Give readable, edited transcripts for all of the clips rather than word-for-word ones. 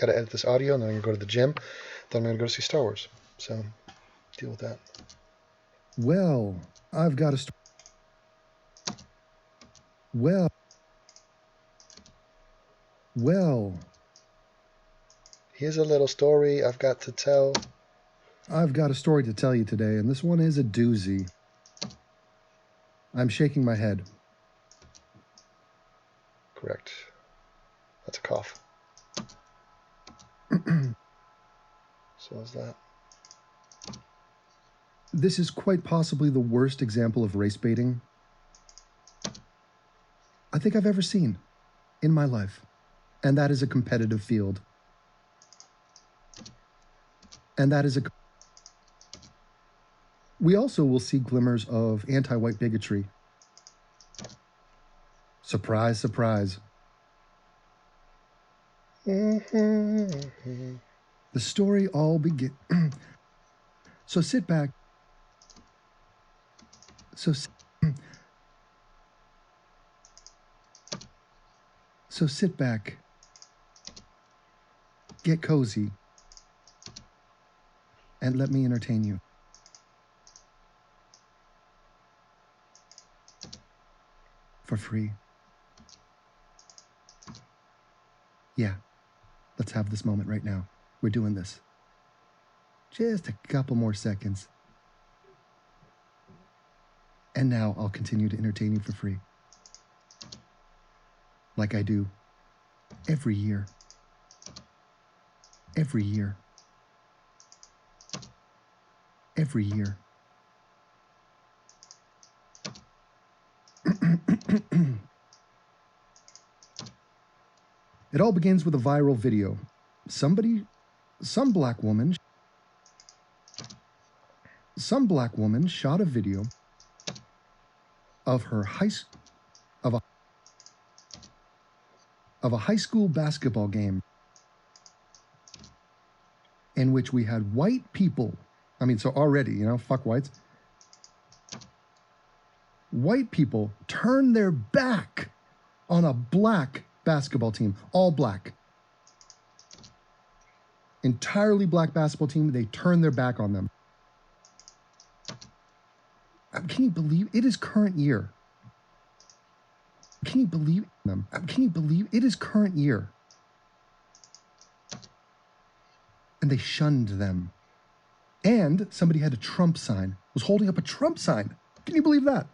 got to edit this audio, and then I'm going to go to the gym. Then I'm going to go see Star Wars. So, deal with that. Well, I've got a story. Well. Here's a little story I've got to tell. I've got a story to tell you today, and this one is a doozy. I'm shaking my head. Correct. That's a cough. So is that. This is quite possibly the worst example of race baiting I think I've ever seen in my life. And that is a competitive field. We also will see glimmers of anti-white bigotry. Surprise, surprise. The story all begins. So sit back. So sit back. Get cozy. And let me entertain you. For free. Yeah, let's have this moment right now. We're doing this. Just a couple more seconds. And now I'll continue to entertain you for free. Like I do every year. Every year. Every year. It all begins with a viral video. Some black woman shot a video of her a high school basketball game in which we had white people. I mean, so already, fuck whites. White people turn their back on a black basketball team, all black. Entirely black basketball team, they turn their back on them. Can you believe it is current year? Can you believe them? Can you believe it is current year? And they shunned them. And somebody had a Trump sign, was holding up a Trump sign. Can you believe that?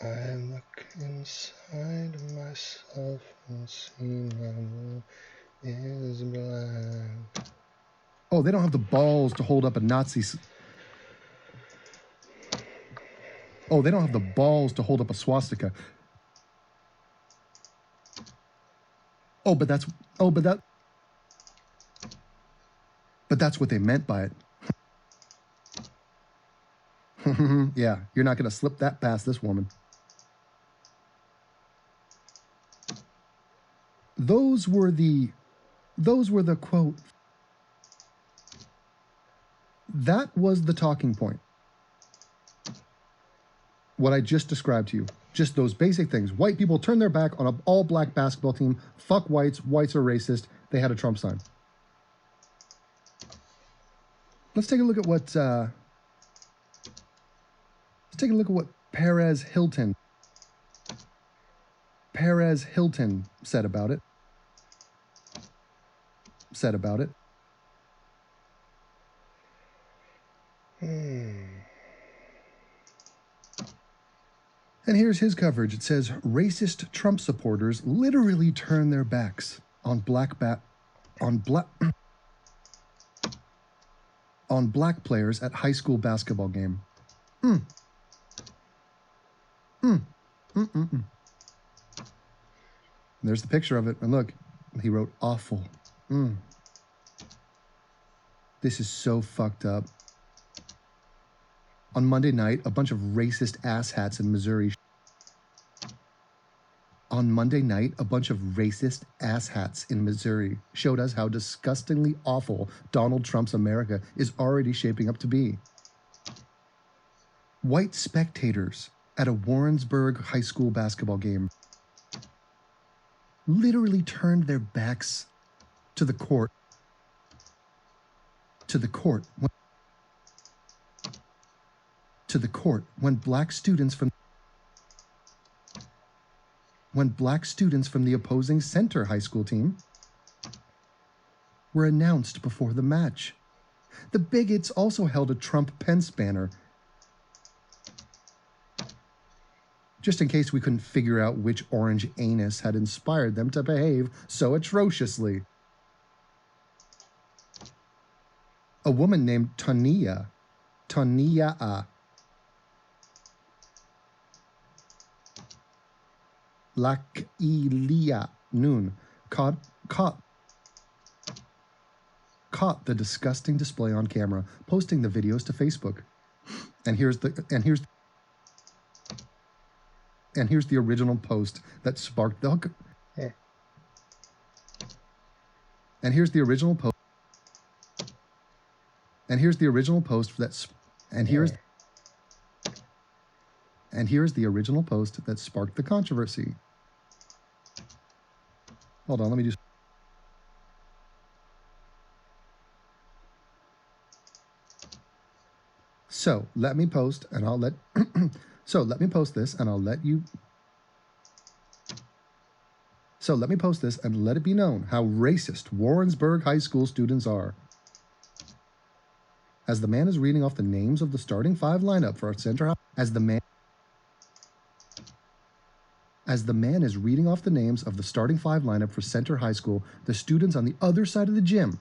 I look inside myself and see my moon is black. Oh, they don't have the balls to hold up a Nazi. Oh, they don't have the balls to hold up a swastika. But that's what they meant by it. Yeah, you're not going to slip that past this woman. Those were the quote. That was the talking point. What I just described to you. Just those basic things. White people turn their back on an all-black basketball team. Fuck whites. Whites are racist. They had a Trump sign. Let's take a look at what Perez Hilton said about it. And here's his coverage. It says, racist Trump supporters literally turn their backs on black players at high school basketball game. There's the picture of it. And look, he wrote awful. This is so fucked up. On Monday night, a bunch of racist asshats in Missouri. Showed us how disgustingly awful Donald Trump's America is already shaping up to be. White spectators at a Warrensburg high school basketball game literally turned their backs to the court. To the court. To the court when black students from the opposing center high school team were announced before the match. The bigots also held a Trump-Pence banner, just in case we couldn't figure out which orange anus had inspired them to behave so atrociously. A woman named Tania Lakilia Noon caught the disgusting display on camera, posting the videos to Facebook. And here's the original post that sparked the And here's the original post. And here's the original post that here's the original post that sparked the controversy. Hold on, let me just. So let me post and I'll let. So let me post this and I'll let you. So let me post this and let it be known how racist Warrensburg High School students are. As the man is reading off the names of the starting five lineup for our center, as the man is reading off the names of the starting five lineup for Center High School, the students on the other side of the gym,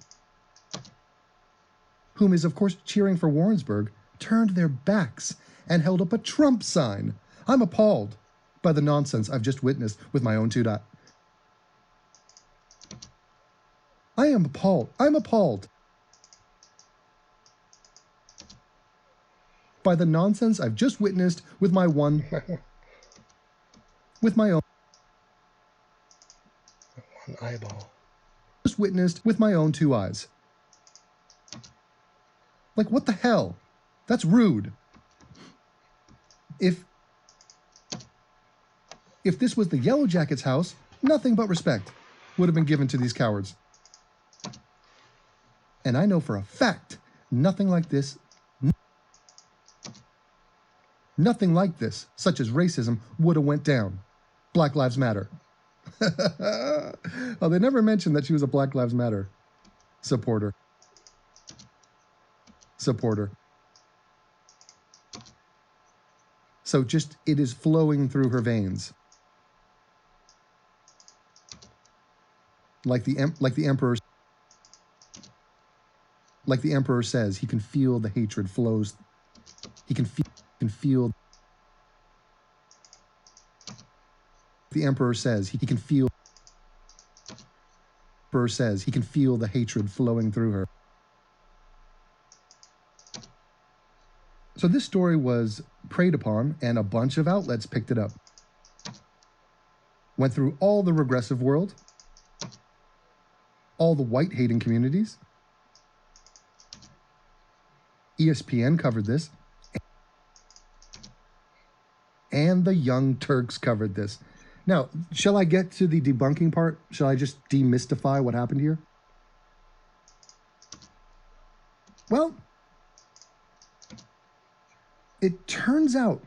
whom is of course cheering for Warrensburg, turned their backs and held up a Trump sign. I'm appalled by the nonsense I've just witnessed with my own two eyes. I am appalled. I'm appalled by the nonsense I've just witnessed with my own eyeball. Just witnessed with my own two eyes. Like, what the hell? That's rude. If this was the Yellow Jackets' house, nothing but respect would have been given to these cowards. And I know for a fact, nothing like this, such as racism, would have went down. Black Lives Matter. Oh, they never mentioned that she was a Black Lives Matter supporter. So just, it is flowing through her veins. Like the emperor says, he can feel the hatred flows. He can feel. The emperor says he can feel. Emperor says he can feel the hatred flowing through her. So this story was preyed upon, and a bunch of outlets picked it up. Went through all the regressive world, all the white-hating communities. ESPN covered this, and the Young Turks covered this. Now, shall I get to the debunking part? Shall I just demystify what happened here? Well, it turns out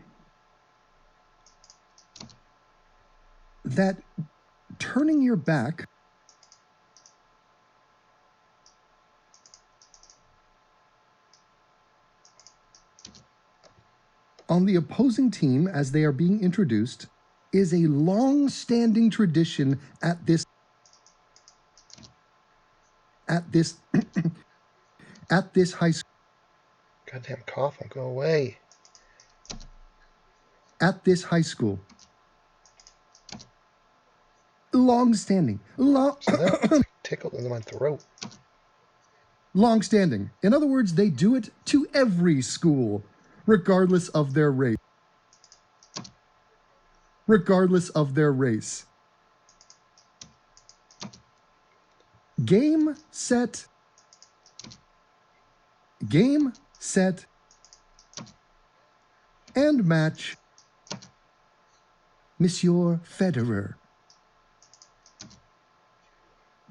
that turning your back on the opposing team as they are being introduced is a long-standing tradition at this high school. Goddamn cough, go away. At this high school. Long-standing. So that tickled in my throat. Long-standing. In other words, they do it to every school, regardless of their race. Game, set, and match, Monsieur Federer.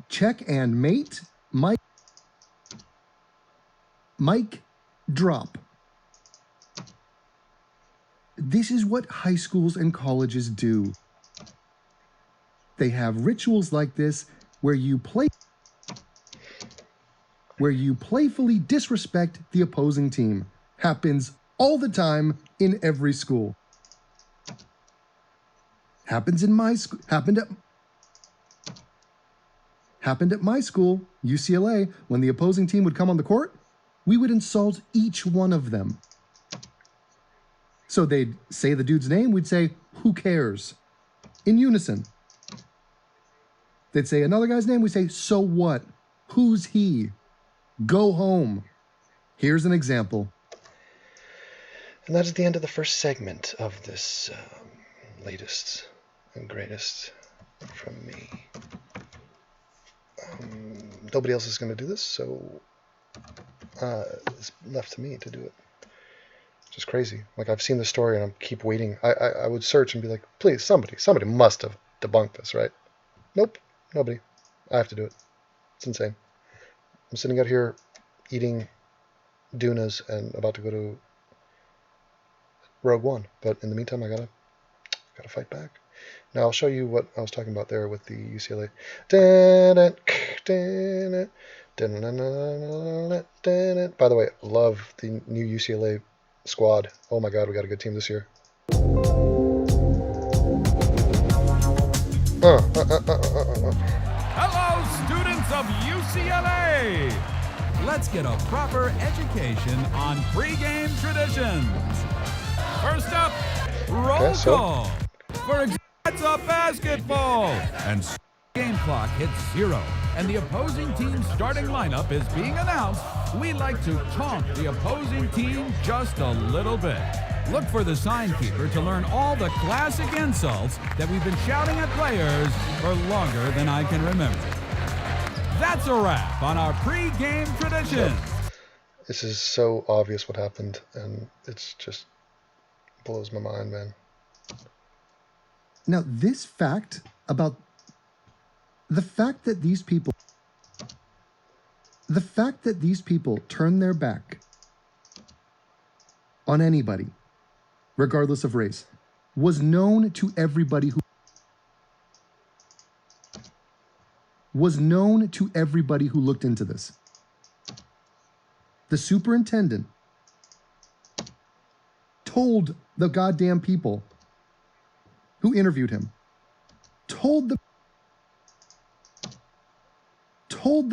Check and mate. Mike drop. This is what high schools and colleges do. They have rituals like this where you playfully disrespect the opposing team. Happens all the time in every school. Happened at my school, UCLA. When the opposing team would come on the court, we would insult each one of them. So they'd say the dude's name, we'd say, "Who cares?" In unison. They'd say another guy's name, we'd say, "So what? Who's he? Go home." Here's an example. And that is the end of the first segment of this latest and greatest from me. Nobody else is going to do this, so it's left to me to do it. Which is crazy. Like, I've seen the story and I keep waiting. I would search and be like, please, somebody must have debunked this, right? Nope, nobody. I have to do it. It's insane. I'm sitting out here eating Dunas and about to go to Rogue One, but in the meantime, I gotta fight back. Now I'll show you what I was talking about there with the UCLA. By the way, love the new UCLA squad. Oh my God, we got a good team this year. Hello, students of UCLA! Let's get a proper education on pregame traditions. First up, roll call. For example, it's a basketball. And game clock hits 0, and the opposing team's starting lineup is being announced. We like to taunt the opposing team just a little bit. Look for the sign keeper to learn all the classic insults that we've been shouting at players for longer than I can remember. That's a wrap on our pre-game traditions. This is so obvious what happened, and it's just blows my mind, man. Now, this fact about the fact that these people turn their back on anybody, regardless of race, was known to everybody who looked into this. The superintendent told the goddamn people who interviewed him, told the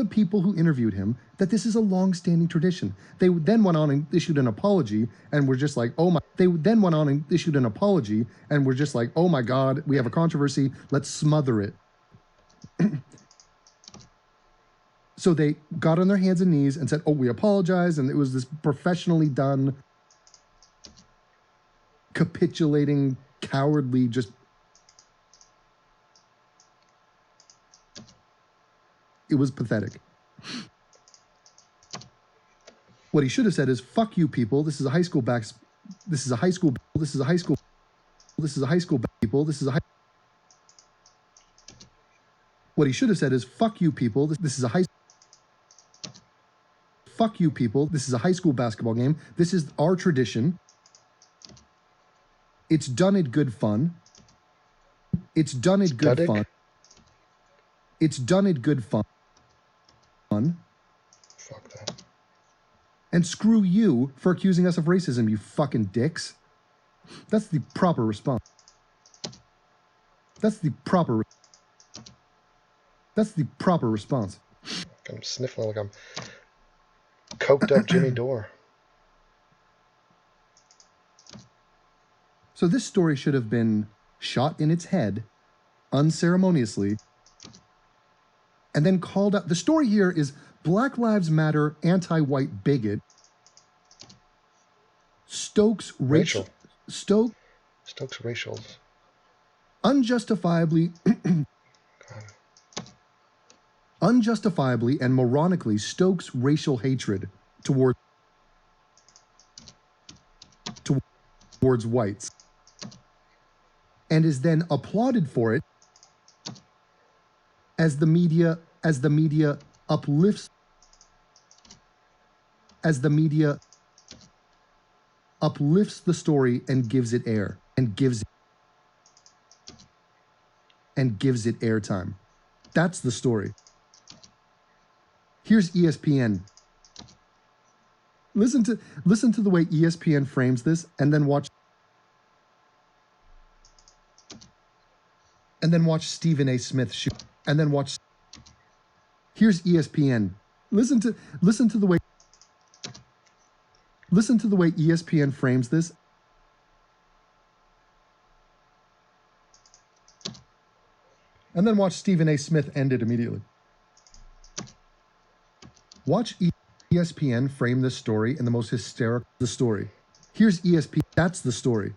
people who interviewed him that this is a long-standing tradition. They then went on and issued an apology and were just like, oh my God, we have a controversy, let's smother it. So they got on their hands and knees and said, oh, we apologize, and it was this professionally done, capitulating, cowardly, just... It was pathetic. What he should have said is, fuck you people, this is a high school What he should have said is, fuck you people, this is a high school basketball game. This is our tradition. It's done in good fun. It's done in good fun. Fuck that. And screw you for accusing us of racism, you fucking dicks. That's the proper response. I'm sniffling like I'm coked up Jimmy Dore. So this story should have been shot in its head, unceremoniously, and then called out. The story here is Black Lives Matter anti-white bigot Stokes racials unjustifiably and moronically stokes racial hatred towards whites, and is then applauded for it as the media as the media uplifts the story and gives it air and gives it airtime. That's the story. Here's ESPN. Listen to the way ESPN frames this, and then watch Stephen A. Smith shoot, and then watch. Here's ESPN. Listen to the way ESPN frames this. And then watch Stephen A. Smith end it immediately. Watch ESPN frame this story in the most hysterical story. Here's ESPN. That's the story.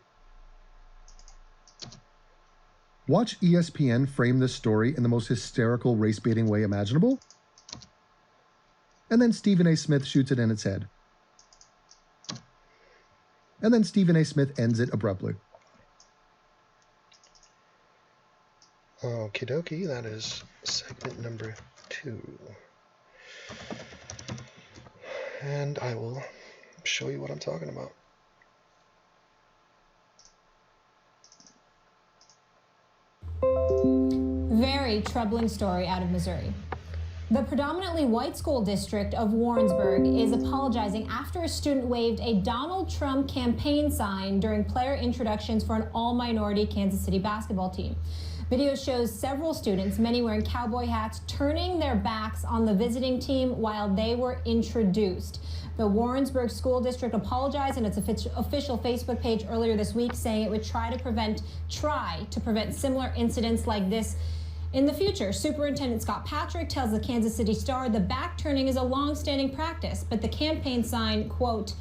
Watch ESPN frame this story in the most hysterical race-baiting way imaginable. And then Stephen A. Smith shoots it in its head. And then Stephen A. Smith ends it abruptly. Okie dokie, that is segment number 2. And I will show you what I'm talking about. Very troubling story out of Missouri. The predominantly white school district of Warrensburg is apologizing after a student waved a Donald Trump campaign sign during player introductions for an all-minority Kansas City basketball team. Video shows several students, many wearing cowboy hats, turning their backs on the visiting team while they were introduced. The Warrensburg School District apologized in its official Facebook page earlier this week, saying it would try to prevent similar incidents like this in the future. Superintendent Scott Patrick tells the Kansas City Star the back turning is a long-standing practice, but the campaign sign, quote,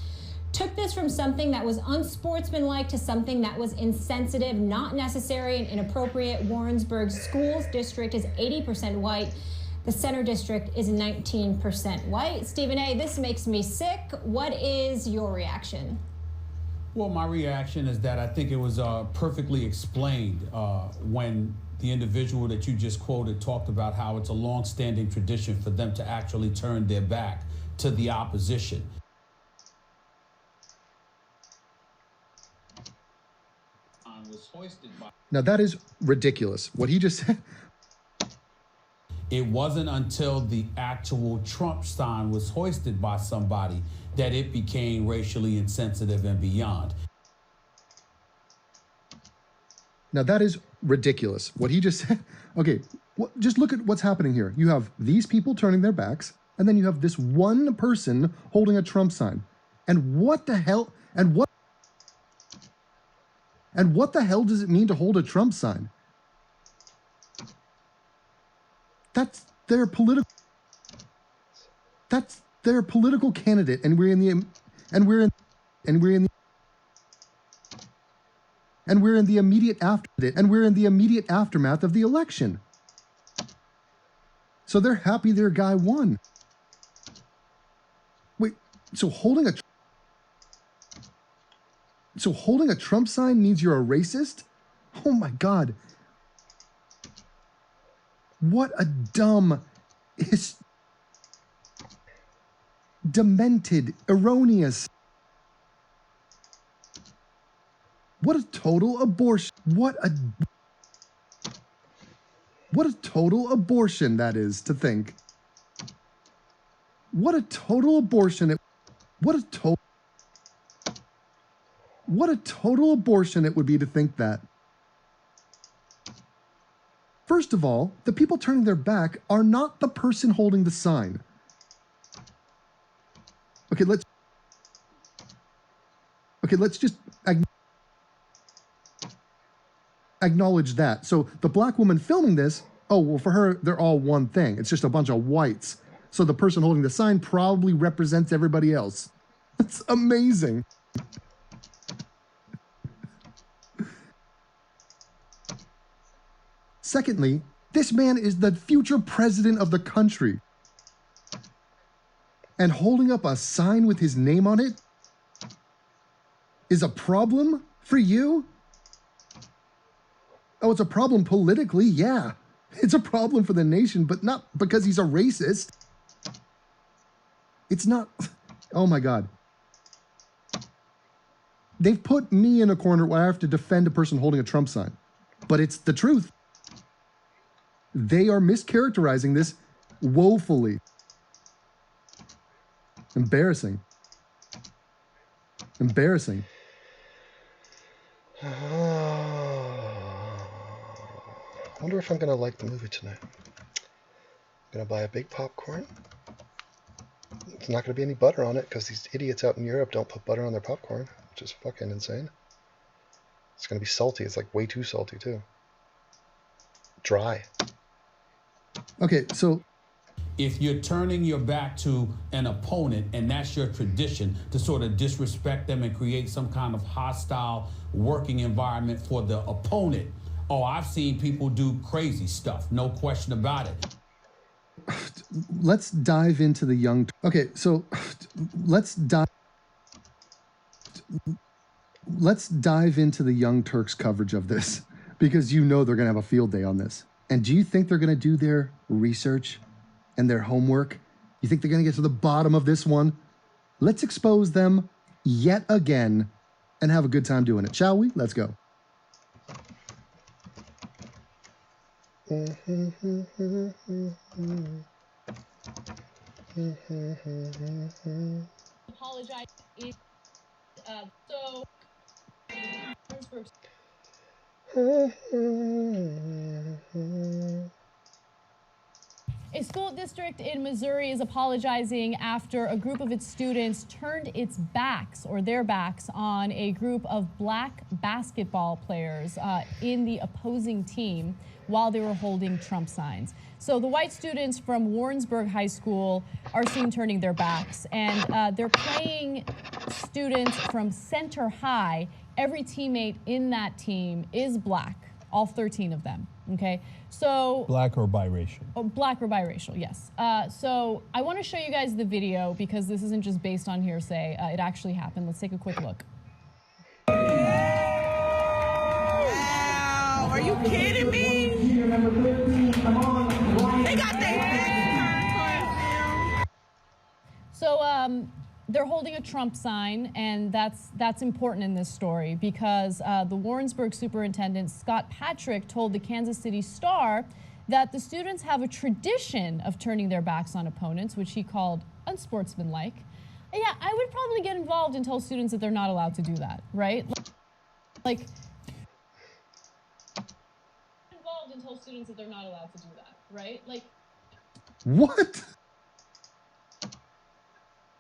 took this from something that was unsportsmanlike to something that was insensitive, not necessary, and inappropriate. Warrensburg Schools District is 80% white. The Center District is 19% white. Stephen A., this makes me sick. What is your reaction? Well, my reaction is that I think it was perfectly explained when the individual that you just quoted talked about how it's a long-standing tradition for them to actually turn their back to the opposition. Now that is ridiculous. What he just said. It wasn't until the actual Trump sign was hoisted by somebody that it became racially insensitive and beyond. Now that is ridiculous. What he just said. Okay, just look at what's happening here. You have these people turning their backs, and then you have this one person holding a Trump sign. And what the hell? And what the hell does it mean to hold a Trump sign? That's their political candidate, and we're in the immediate aftermath of the election. So they're happy their guy won. Wait, so holding a Trump sign means you're a racist? Oh my God. What a dumb, demented, erroneous. What a total abortion. What a total abortion that is to think. What a total abortion. What a total abortion it would be to think that. First of all, the people turning their back are not the person holding the sign. Okay, let's just acknowledge that. So the black woman filming this, oh, well, for her, they're all one thing. It's just a bunch of whites. So the person holding the sign probably represents everybody else. That's amazing. Secondly, this man is the future president of the country. And holding up a sign with his name on it is a problem for you? Oh, it's a problem politically, yeah. It's a problem for the nation, but not because he's a racist. It's not. Oh my God. They've put me in a corner where I have to defend a person holding a Trump sign. But it's the truth. They are mischaracterizing this woefully. Embarrassing. Embarrassing. I wonder if I'm going to like the movie tonight. I'm going to buy a big popcorn. There's not going to be any butter on it because these idiots out in Europe don't put butter on their popcorn, which is fucking insane. It's going to be salty. It's like way too salty too. Dry. Okay, so if you're turning your back to an opponent and that's your tradition to sort of disrespect them and create some kind of hostile working environment for the opponent, oh, I've seen people do crazy stuff, no question about it. let's dive into the young. Okay, so let's dive into the Young Turks coverage of this, because you know they're going to have a field day on this. And do you think they're going to do their research and their homework? You think they're going to get to the bottom of this one? Let's expose them yet again and have a good time doing it, shall we? Let's go. Apologize. A school district in Missouri is apologizing after a group of its students turned their backs on a group of black basketball players in the opposing team while they were holding Trump signs. So the white students from Warrensburg High School are seen turning their backs, and they're playing students from Center High. Every teammate in that team is black, all 13 of them, okay? So black or biracial? Oh, black or biracial, yes. So I want to show you guys the video because this isn't just based on hearsay. It actually happened. Let's take a quick look. Wow, are you kidding me? They got their head. So they're holding a Trump sign, and that's important in this story because the Warrensburg superintendent, Scott Patrick, told the Kansas City Star that the students have a tradition of turning their backs on opponents, which he called unsportsmanlike. And yeah, I would probably get involved and tell students that they're not allowed to do that, right? Like, involved and tell students that they're not allowed to do that, right? Like, what?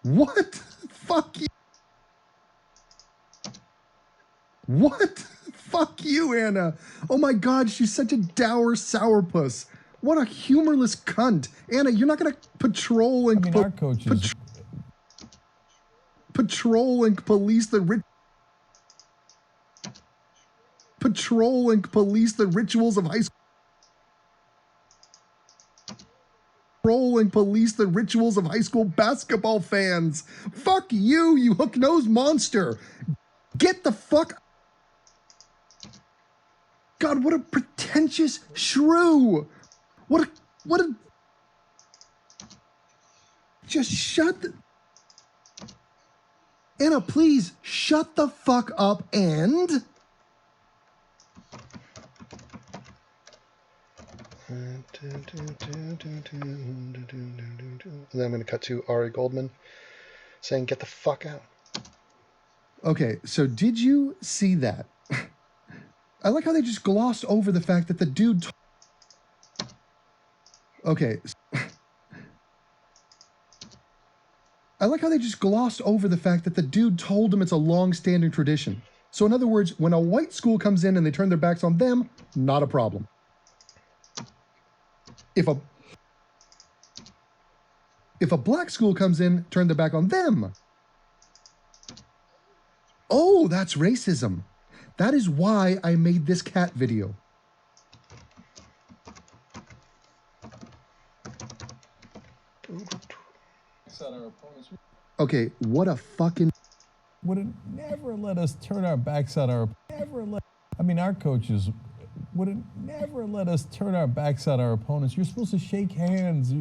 What? Fuck you. What? Fuck you, Anna. Oh my God, she's such a dour sourpuss. What a humorless cunt. Anna, you're not gonna patrol and our coaches patrol and police the rituals of high school. Patrol and police the rituals of high school basketball fans. Fuck you, you hook-nosed monster. Get the fuck. God, what a pretentious shrew. What a. Just shut the. Anna, please shut the fuck up and. And then I'm going to cut to Ari Goldman saying, "Get the fuck out." Okay, so did you see that? I like how they just glossed over the fact that the dude. Okay. I like how they just glossed over the fact that the dude told him it's a long-standing tradition. So in other words, when a white school comes in and they turn their backs on them, not a problem. If a black school comes in, turn their back on them. Oh, that's racism. That is why I made this cat video. Okay, what a fucking... would have never let us turn our backs on our... our coaches would have never let us turn our backs on our opponents. You're supposed to shake hands.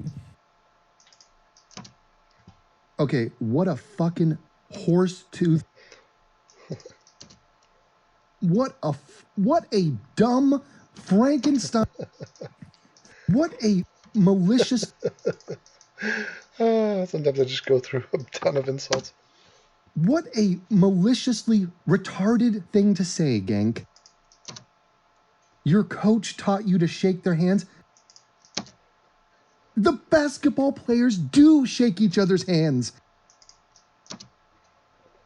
Okay, what a fucking horse tooth. What a dumb Frankenstein. What a malicious. Sometimes I just go through a ton of insults. What a maliciously retarded thing to say, Genk. Your coach taught you to shake their hands. The basketball players do shake each other's hands.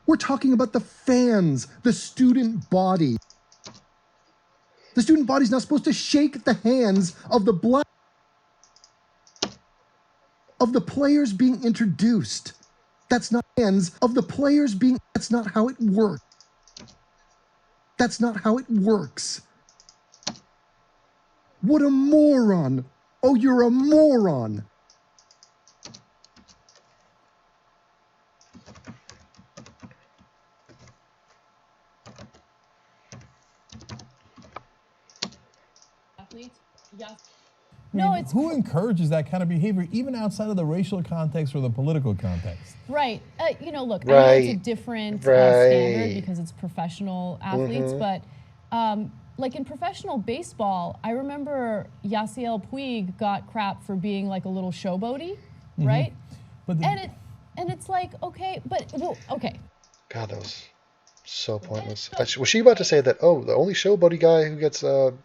We're talking about the fans, the student body. The student body's not supposed to shake the hands of the players being introduced. That's not hands of the players being. That's not how it works. That's not how it works. What a moron. Oh, you're a moron. Athletes? Yes. No, it's who encourages that kind of behavior, even outside of the racial context or the political context? Right. Look, I know Right. it's a different Right. standard because it's professional athletes, but like in professional baseball, I remember Yasiel Puig got crap for being like a little showboaty, right? But and it's like, okay, but well, okay. God, that was so pointless. Was she about to say that, oh, the only showboaty guy who gets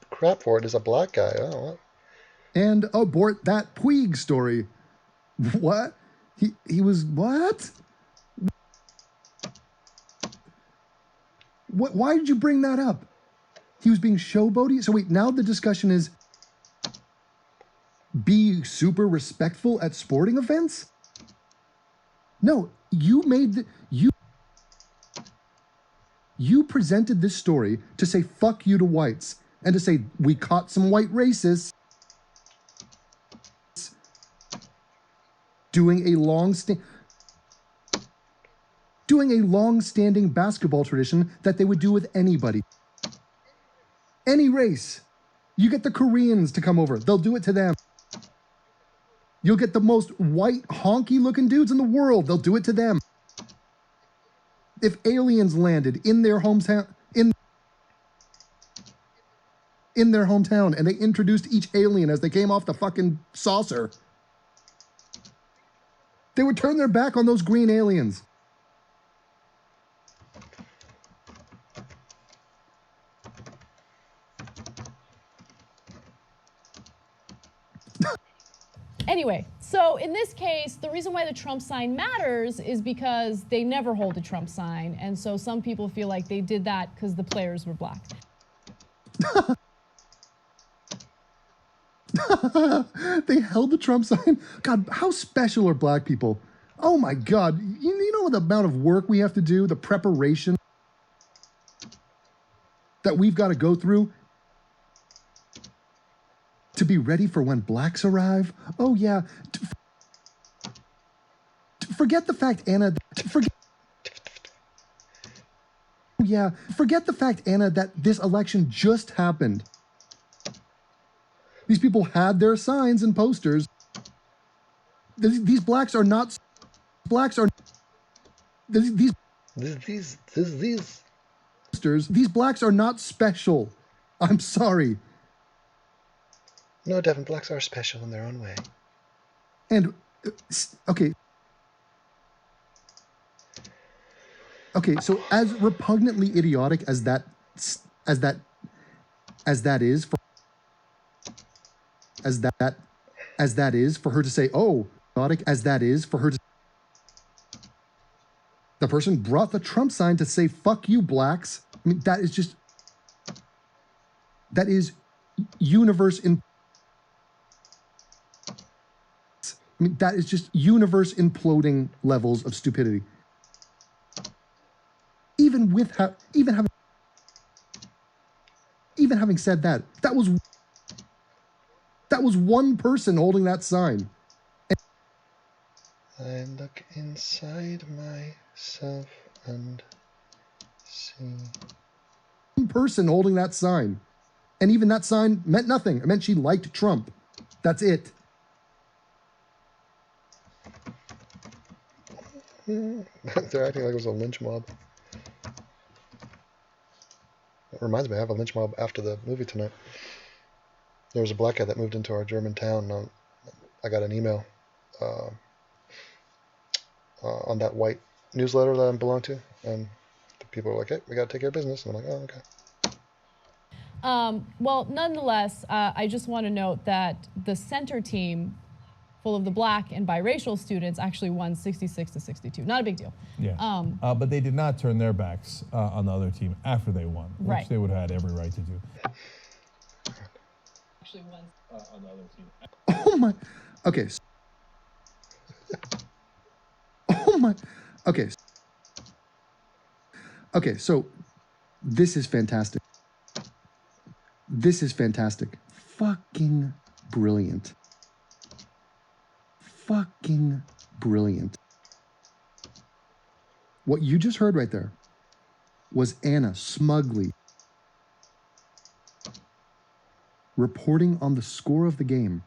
crap for it is a black guy? Oh, what? And abort that Puig story. What? He was what? What? Why did you bring that up? He was being showboaty? So wait, now the discussion is be super respectful at sporting events? No, you made you presented this story to say fuck you to whites and to say we caught some white racists doing a long-standing basketball tradition that they would do with anybody. Any race. You get the Koreans to come over. They'll do it to them. You'll get the most white, honky-looking dudes in the world. They'll do it to them. If aliens landed in their hometown, in their hometown, and they introduced each alien as they came off the fucking saucer, they would turn their back on those green aliens. Anyway, so in this case, the reason why the Trump sign matters is because they never hold a Trump sign. And so some people feel like they did that because the players were black. They held the Trump sign. God, how special are black people? Oh my God. You know the amount of work we have to do, the preparation that we've got to go through to be ready for when blacks arrive? Oh yeah. Forget the fact, Anna. Forget the fact, Anna, that this election just happened. These people had their signs and posters. These blacks are not. Blacks are. These posters. These blacks are not special. I'm sorry. No, Devin, blacks are special in their own way. And okay. Okay, so as repugnantly idiotic as that is for her to say, oh, idiotic as that is for her to. The person brought the Trump sign to say, fuck you, blacks. I mean, that is universe in. I mean, that is just universe imploding levels of stupidity. Even having said that, that was one person holding that sign. I look inside myself and see. One person holding that sign. And even that sign meant nothing. It meant she liked Trump. That's it. They're acting like it was a lynch mob. It reminds me, I have a lynch mob after the movie tonight. There was a black guy that moved into our German town. I got an email on that white newsletter that I belong to, and the people were like, "Hey, we got to take care of business." And I'm like, "Oh, okay." Well, nonetheless, I just want to note that the center team, full of the black and biracial students, actually won 66-62. Not a big deal. Yeah. But they did not turn their backs on the other team after they won, which Right. they would have had every right to do. Actually won on the other team. Oh my. Okay. Oh my. Okay. Okay, so this is fantastic. This is fantastic. Fucking brilliant. Fucking brilliant. What you just heard right there was Anna smugly reporting on the score of the game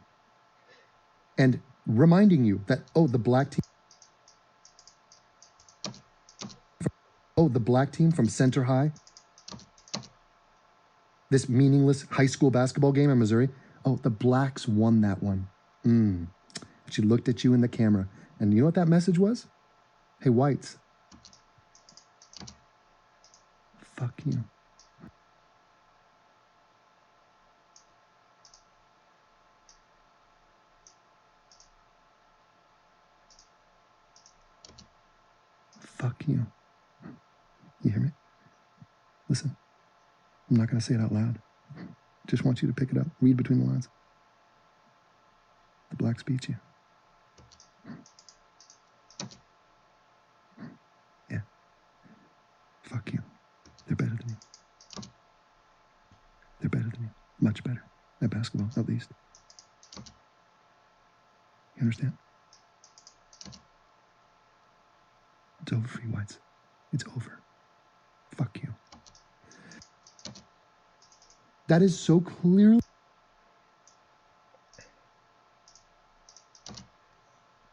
and reminding you that, oh, the black team from Center High, this meaningless high school basketball game in Missouri, oh, the blacks won that one. She looked at you in the camera, and you know what that message was? Hey, whites. Fuck you. Fuck you. You hear me? Listen, I'm not going to say it out loud. Just want you to pick it up. Read between the lines. The blacks beat you. Yeah. Fuck you. They're better than you. They're better than you. Much better. At basketball, at least. You understand? It's over for you, whites. It's over. Fuck you. That is so clearly.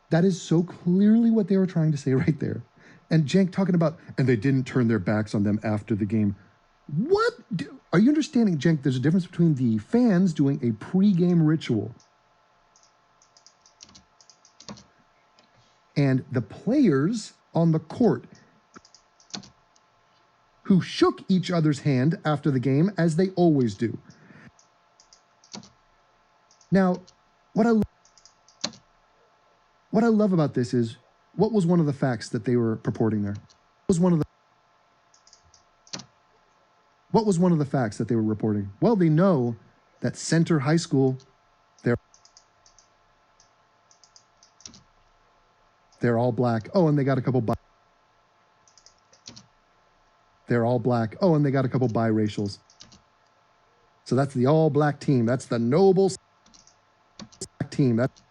That is so clearly what they were trying to say right there. And Cenk talking about, and they didn't turn their backs on them after the game. What? Are you understanding, Cenk? There's a difference between the fans doing a pre-game ritual and the players on the court who shook each other's hand after the game, as they always do. Now, what I love about this is, what was one of the facts that they were purporting there? What was one of the facts that they were reporting? Well, they know that Center High School, they're all black. Oh, and they got a couple they're all black. Oh, and they got a couple biracials. So that's the all black team. That's the noble team. That's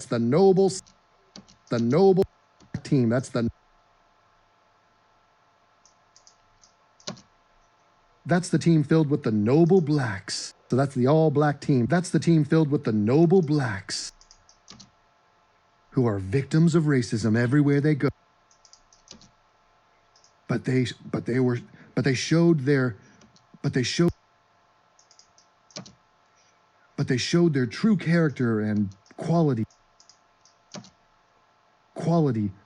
the noble team. That's the team filled with the noble blacks. So that's the all black team. That's the team filled with the noble blacks who are victims of racism everywhere they go. But they showed their true character and quality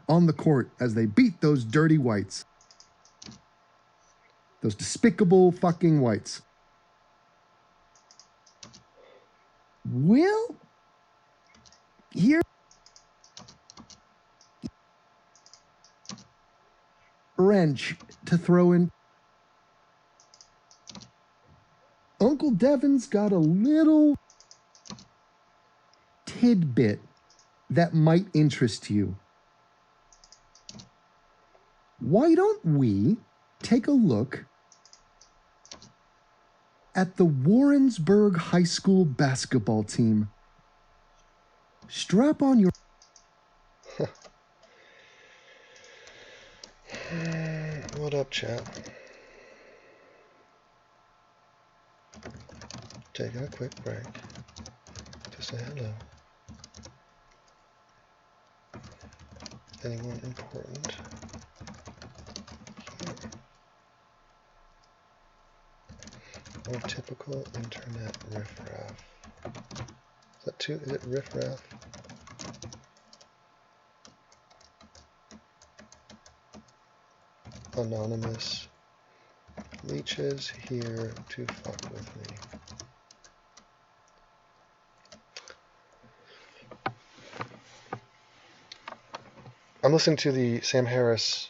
on the court as they beat those dirty whites. Those despicable fucking whites. Well, here wrench to throw in. Uncle Devin's got a little tidbit that might interest you. Why don't we take a look at the Warrensburg High School basketball team? Strap on your... What up, chat? Taking a quick break to say hello. Anyone important? Or typical internet riffraff? Is that too? Is it riffraff? Anonymous leeches here to fuck with me. I'm listening to the Sam Harris,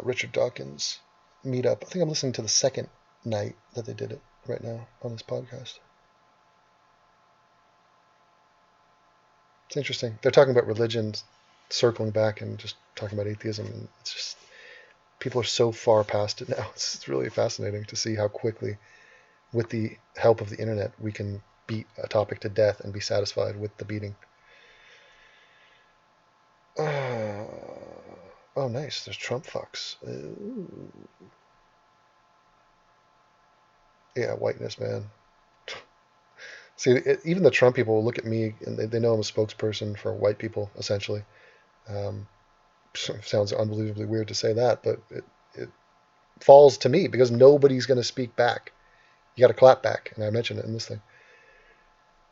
Richard Dawkins meetup. I think I'm listening to the second night that they did it right now on this podcast. It's interesting. They're talking about religion, circling back and just talking about atheism. And it's just, people are so far past it now. It's really fascinating to see how quickly, with the help of the internet, we can beat a topic to death and be satisfied with the beating. Oh, nice. There's Trump fucks. Ooh. Yeah, whiteness, man. See, even the Trump people will look at me and they know I'm a spokesperson for white people, essentially. Sounds unbelievably weird to say that, but it falls to me because nobody's going to speak back. You got to clap back, and I mentioned it in this thing.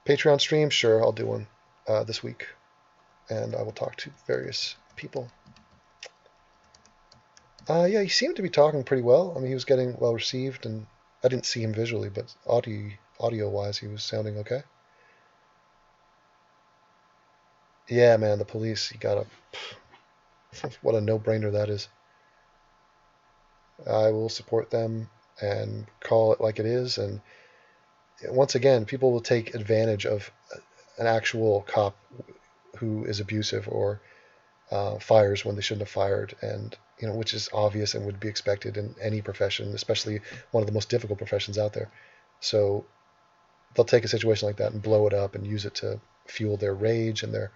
Patreon stream, sure, I'll do one this week, and I will talk to various people. Yeah, he seemed to be talking pretty well. I mean, he was getting well received, and I didn't see him visually, but audio-wise, he was sounding okay. Yeah, man, the police, you gotta... What a no-brainer that is. I will support them and call it like it is, and once again, people will take advantage of an actual cop who is abusive or fires when they shouldn't have fired, and which is obvious and would be expected in any profession, especially one of the most difficult professions out there. So they'll take a situation like that and blow it up and use it to fuel their rage and their...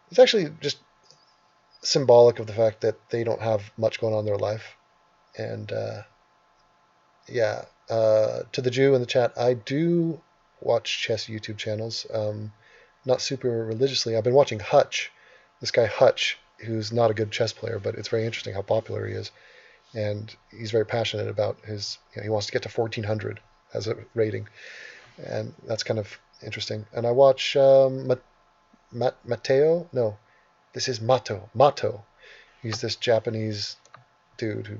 It's actually just symbolic of the fact that they don't have much going on in their life. And yeah, to the Jew in the chat, I do watch chess YouTube channels, not super religiously. I've been watching Hutch, this guy Hutch, who's not a good chess player, but it's very interesting how popular he is. And he's very passionate about his, he wants to get to 1400 as a rating. And that's kind of interesting. And I watch Mateo. No, this is Mato. He's this Japanese dude who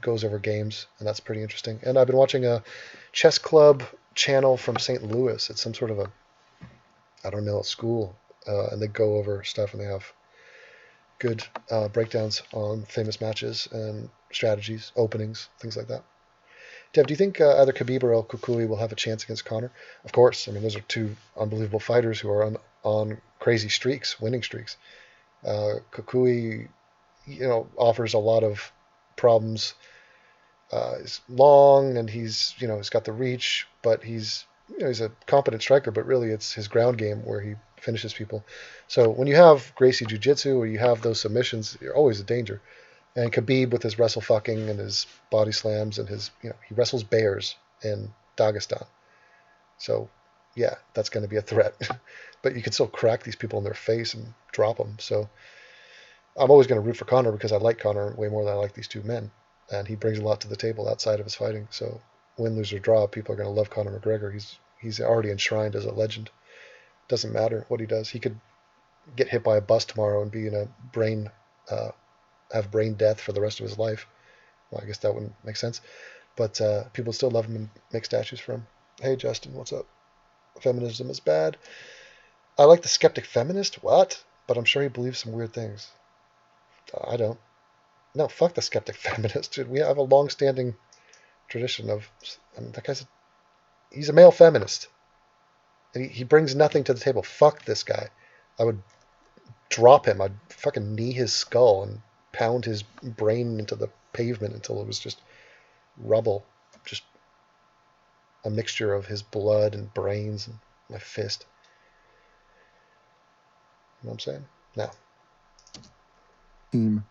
goes over games, and that's pretty interesting. And I've been watching a chess club channel from St. Louis. It's some sort of a school, and they go over stuff, and they have good breakdowns on famous matches and strategies, openings, things like that. Deb, do you think either Khabib or El Kukui will have a chance against Conor? Of course. I mean, those are two unbelievable fighters who are on crazy streaks, winning streaks. Kukui, offers a lot of problems. He's long and he's got the reach, but he's a competent striker, but really it's his ground game where he finishes people. So when you have Gracie Jiu-Jitsu or you have those submissions, you're always a danger. And Khabib with his wrestle fucking and his body slams and his, he wrestles bears in Dagestan. So yeah, that's going to be a threat. But you can still crack these people in their face and drop them. So I'm always going to root for Conor because I like Conor way more than I like these two men. And he brings a lot to the table outside of his fighting. So win, lose, or draw, people are going to love Conor McGregor. He's already enshrined as a legend. Doesn't matter what he does. He could get hit by a bus tomorrow and be in a have brain death for the rest of his life. Well, I guess that wouldn't make sense. But people still love him and make statues for him. Hey, Justin, what's up? Feminism is bad. I like the skeptic feminist. What? But I'm sure he believes some weird things. I don't. No, fuck the skeptic feminist, dude. We have a long-standing tradition of... that guy's... he's a male feminist. And he brings nothing to the table. Fuck this guy. I would drop him. I'd fucking knee his skull and pound his brain into the pavement until it was just rubble. Just a mixture of his blood and brains and my fist. You know what I'm saying? Now. Team,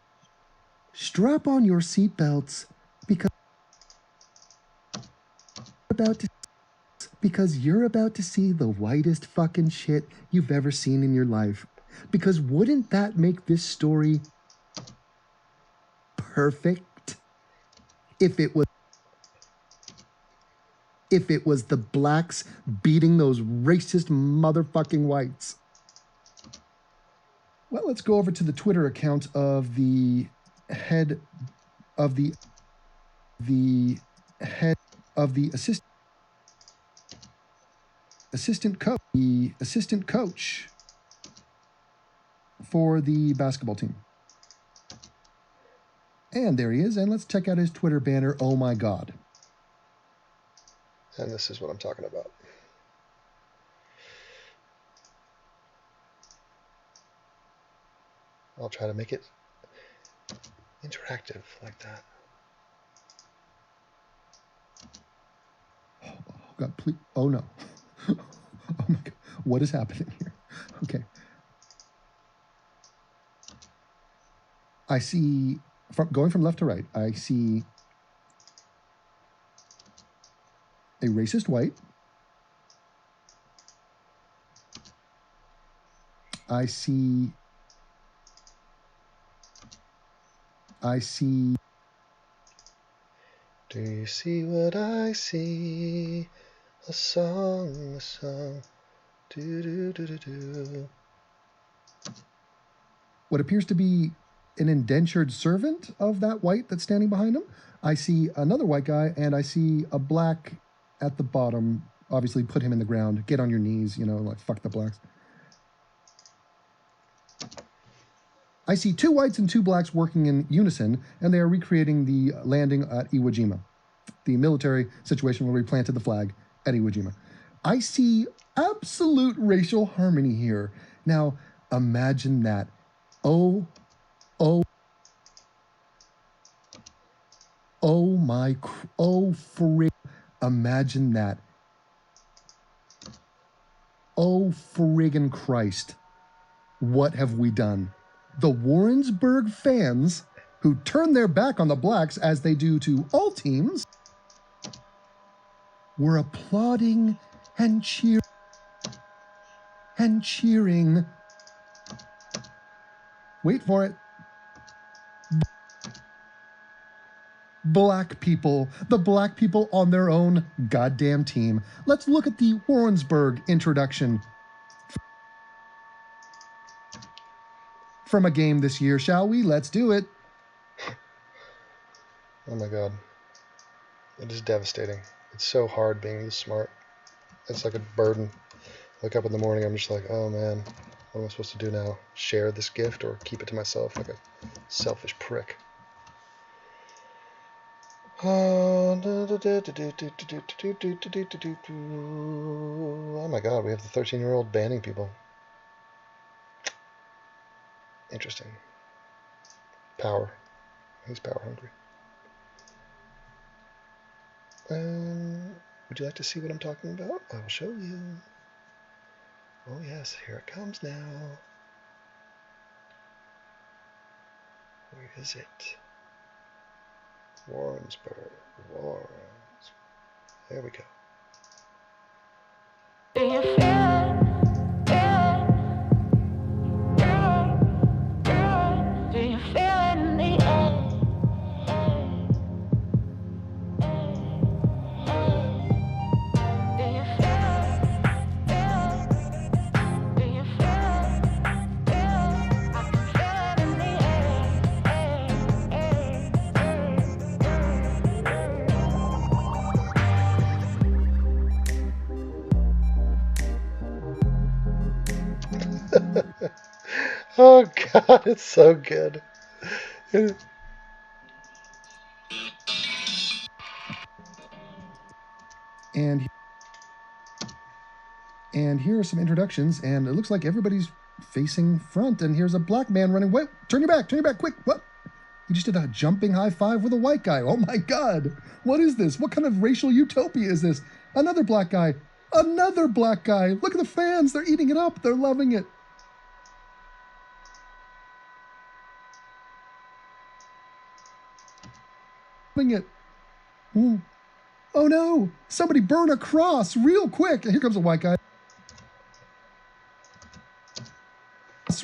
strap on your seatbelts because Because you're about to see the whitest fucking shit you've ever seen in your life. Because wouldn't that make this story perfect if it was the blacks beating those racist motherfucking whites? Well, let's go over to the Twitter account of the head of the assistant coach for the basketball team. And there he is, and let's check out his Twitter banner. Oh my God. And this is what I'm talking about. I'll try to make it interactive like that. Oh God, please. Oh no. Oh my God. What is happening here? Okay. I see, going from left to right, I see a racist white. I see. Do you see what I see? A song, do do do do do. What appears to be an indentured servant of that white that's standing behind him. I see another white guy, and I see a black at the bottom. Obviously, put him in the ground. Get on your knees, like fuck the blacks. I see two whites and two blacks working in unison, and they are recreating the landing at Iwo Jima, the military situation where we planted the flag at Iwo Jima. I see absolute racial harmony here. Now, imagine that. Oh friggin', imagine that. Oh friggin' Christ. What have we done? The Warrensburg fans, who turn their back on the blacks as they do to all teams, were applauding and cheering. Wait for it. Black people, the black people on their own goddamn team. Let's look at the Warrensburg introduction from a game this year, shall we? Let's do it. Oh my God. It is devastating. It's so hard being this smart. It's like a burden. Wake up in the morning, I'm just like, oh man, what am I supposed to do now? Share this gift or keep it to myself like a selfish prick? Oh my God, we have the 13-year-old banning people. Interesting. Power. He's power hungry. Would you like to see what I'm talking about? I will show you. Oh yes, here it comes now. Where is it? Warrensburg. There we go. Do you feel it? Do you feel it in the air? Do you feel it? Do you feel it? I can feel it in the Oh God, it's so good. And here are some introductions, and it looks like everybody's facing front, and here's a black man running. Wait, turn your back, quick. What? He just did a jumping high five with a white guy. Oh my God. What is this? What kind of racial utopia is this? Another black guy. Look at the fans. They're eating it up. They're loving it. Ooh. Oh no, somebody burn a cross real quick. And here comes a white guy.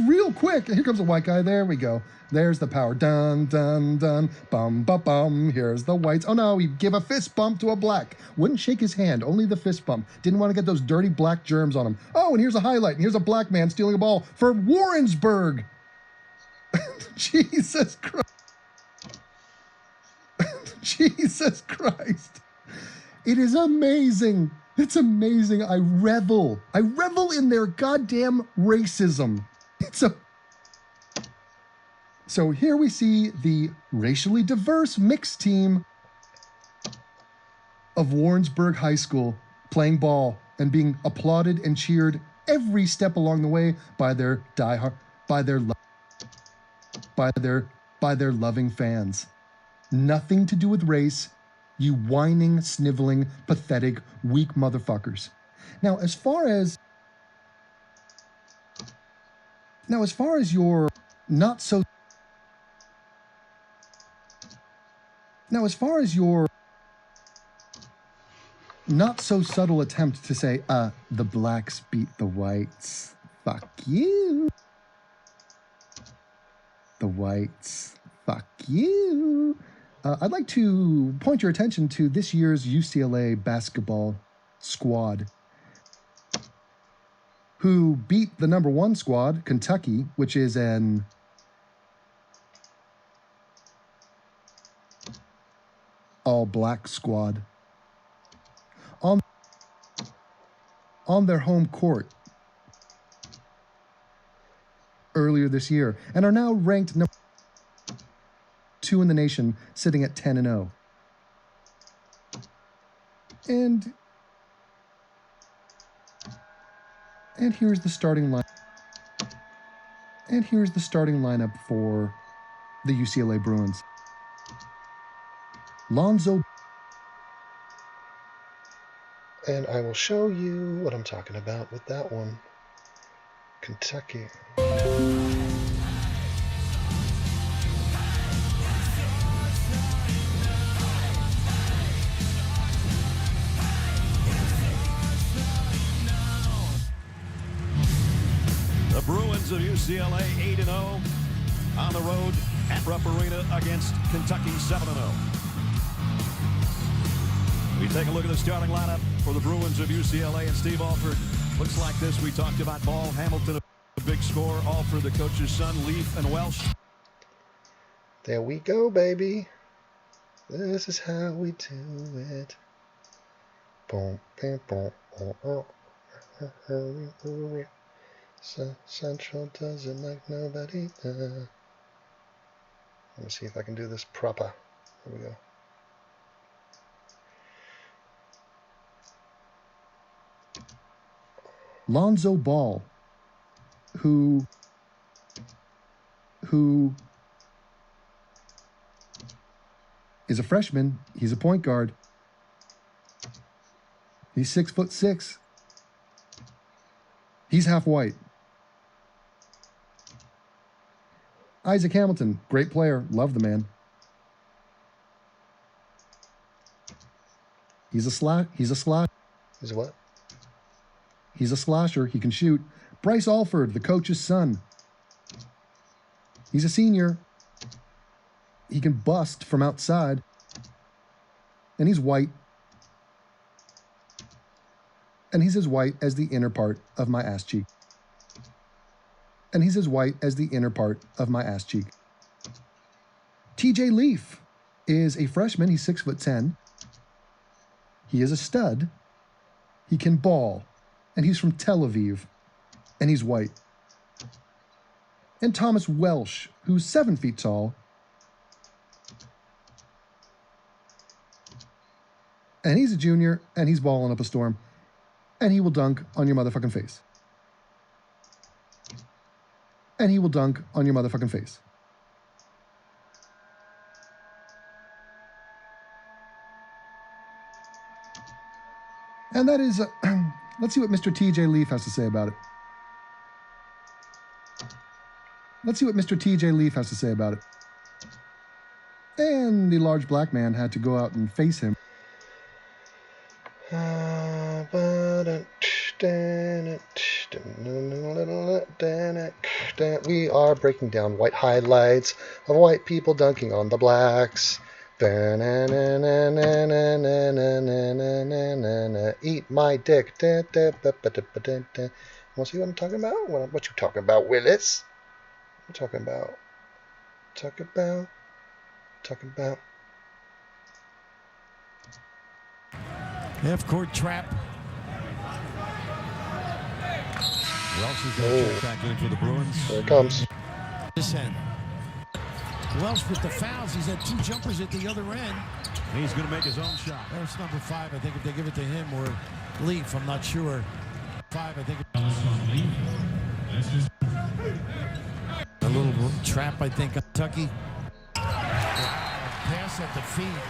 Real quick. And here comes a white guy. There we go. There's the power. Dun, dun, dun. Bum, bum, bum. Here's the whites. Oh no, he gave a fist bump to a black. Wouldn't shake his hand, only the fist bump. Didn't want to get those dirty black germs on him. Oh, and here's a highlight. And here's a black man stealing a ball for Warrensburg. Jesus Christ. Jesus Christ. It is amazing. It's amazing. I revel in their goddamn racism. So here we see the racially diverse mixed team of Warrensburg High School playing ball and being applauded and cheered every step along the way by their loving fans. Nothing to do with race, you whining, sniveling, pathetic, weak motherfuckers. Now, as far as your not so subtle attempt to say, the blacks beat the whites. Fuck you. The whites. Fuck you. I'd like to point your attention to this year's UCLA basketball squad, who beat the number 1 squad, Kentucky, which is an all-black squad, on their home court earlier this year, and are now ranked number 2 in the nation, sitting at 10-0. And here's the starting line. And here's the starting lineup for the UCLA Bruins. Lonzo. And I will show you what I'm talking about with that one. Kentucky. The Bruins of UCLA 8-0 on the road at Rupp Arena against Kentucky 7-0. We take a look at the starting lineup for the Bruins of UCLA, and Steve Alford looks like this. We talked about Ball, Hamilton, a big score. Alford, the coach's son, Leaf, and Welsh. There we go, baby. This is how we do it. Boom, boom, boom, boom, boom. So Central does it like nobody does. Let me see if I can do this proper. Here we go. Lonzo Ball, who is a freshman. He's a point guard. He's 6'6". He's half white. Isaac Hamilton, great player. Love the man. He's a slot. He's a what? He's a slasher. He can shoot. Bryce Alford, the coach's son. He's a senior. He can bust from outside. And he's white. And he's as white as the inner part of my ass cheek. And he's as white as the inner part of my ass cheek. TJ Leaf is a freshman. He's 6'10". He is a stud. He can ball. And he's from Tel Aviv. And he's white. And Thomas Welsh, who's 7 feet tall. And he's a junior, and he's balling up a storm. And he will dunk on your motherfucking face. And he will dunk on your motherfucking face. And that is, let's see what Mr. TJ Leaf has to say about it. Let's see what Mr. TJ Leaf has to say about it. And the large black man had to go out and face him. We are breaking down white highlights of white people dunking on the blacks. Eat my dick. Want to see what I'm talking about? What you talking about, Willis? I'm talking about. Talking about. Half-court trap. Welsh is going to check back in for the Bruins. There it comes. This end. Welsh with the fouls. He's had 2 jumpers at the other end. He's going to make his own shot. There's number 5. I think if they give it to him or Leaf, I'm not sure. 5, I think. A little trap, I think, on Kentucky. Pass at the feet.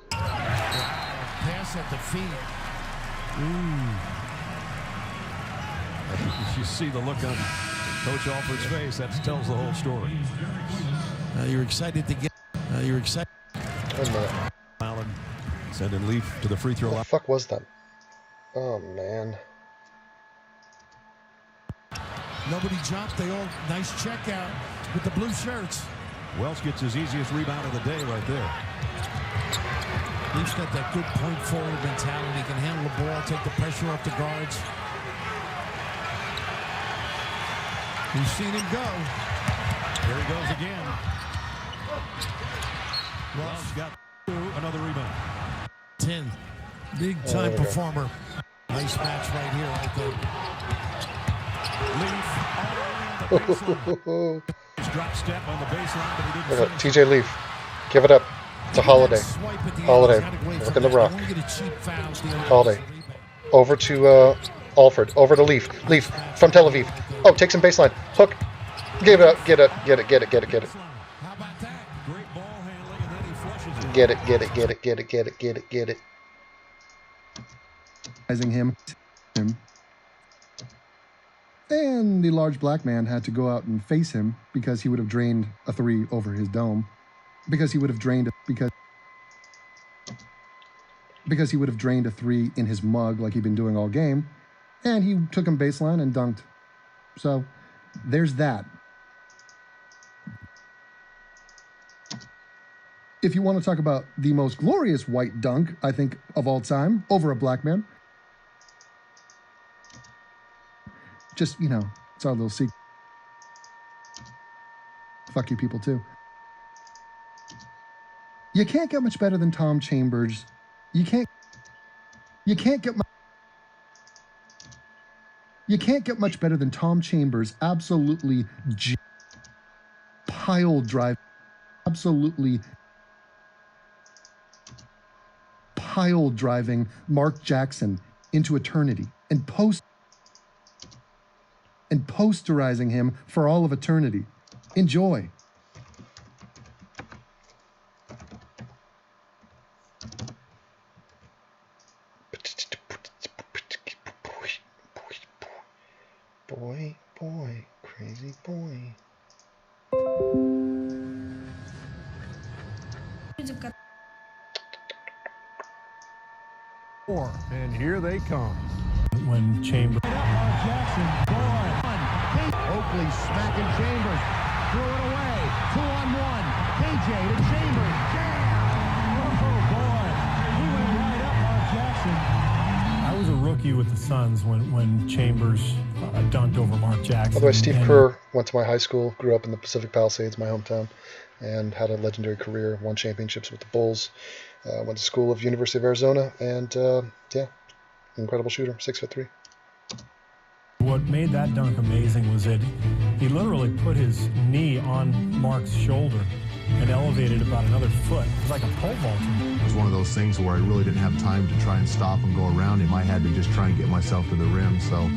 Pass at the feet. If you see the look on Coach Alford's face, that tells the whole story. You're excited to get. You're excited. Allen sending Leaf to the free throw line. What the fuck was that? Oh man. Nobody jumped. They all nice check out with the blue shirts. Welsh gets his easiest rebound of the day right there. Leaf's got that good point forward mentality. Can handle the ball, take the pressure off the guards. We've seen him go. Here he goes again. Welsh got another rebound. 10. Big time performer. Nice match right here, I think. Leaf all the baseline. Drop step on the baseline, but he didn't Look at finish. TJ Leaf. Give it up. It's a Holiday. Holiday. Look in the rock. Holiday. Over to Alford. Over to Leaf. Leaf from Tel Aviv. Oh, take some baseline. Hook. Give it up. Get it. How about that? Great ball handling, and then he flushes it. Get it. Him. And the large black man had to go out and face him because he would have drained a 3 over his dome. Because he would have drained a 3 in his mug like he'd been doing all game. And he took him baseline and dunked. So there's that. If you want to talk about the most glorious white dunk, I think, of all time, over a black man, just, you know, it's our little secret. Fuck you people, too. You can't get much better than Tom Chambers. You can't get much better than Tom Chambers absolutely pile drive, absolutely pile driving Mark Jackson into eternity and posterizing him for all of eternity. Enjoy. Boy, crazy boy. And here they come. When Chambers. Oakley smacking Chambers. Threw it away. 2-on-1. KJ to Chambers. Jam! Oh, boy. He went right up Mark Jackson. I was a rookie with the Suns when Chambers dunked over Mark Jackson. By the way, Steve Kerr went to my high school, grew up in the Pacific Palisades, my hometown, and had a legendary career, won championships with the Bulls, went to school of University of Arizona, and yeah, incredible shooter, 6'3". What made that dunk amazing was that he literally put his knee on Mark's shoulder and elevated about another foot. It was like a pole vault. It was one of those things where I really didn't have time to try and stop and go around him. I had to just try and get myself to the rim. So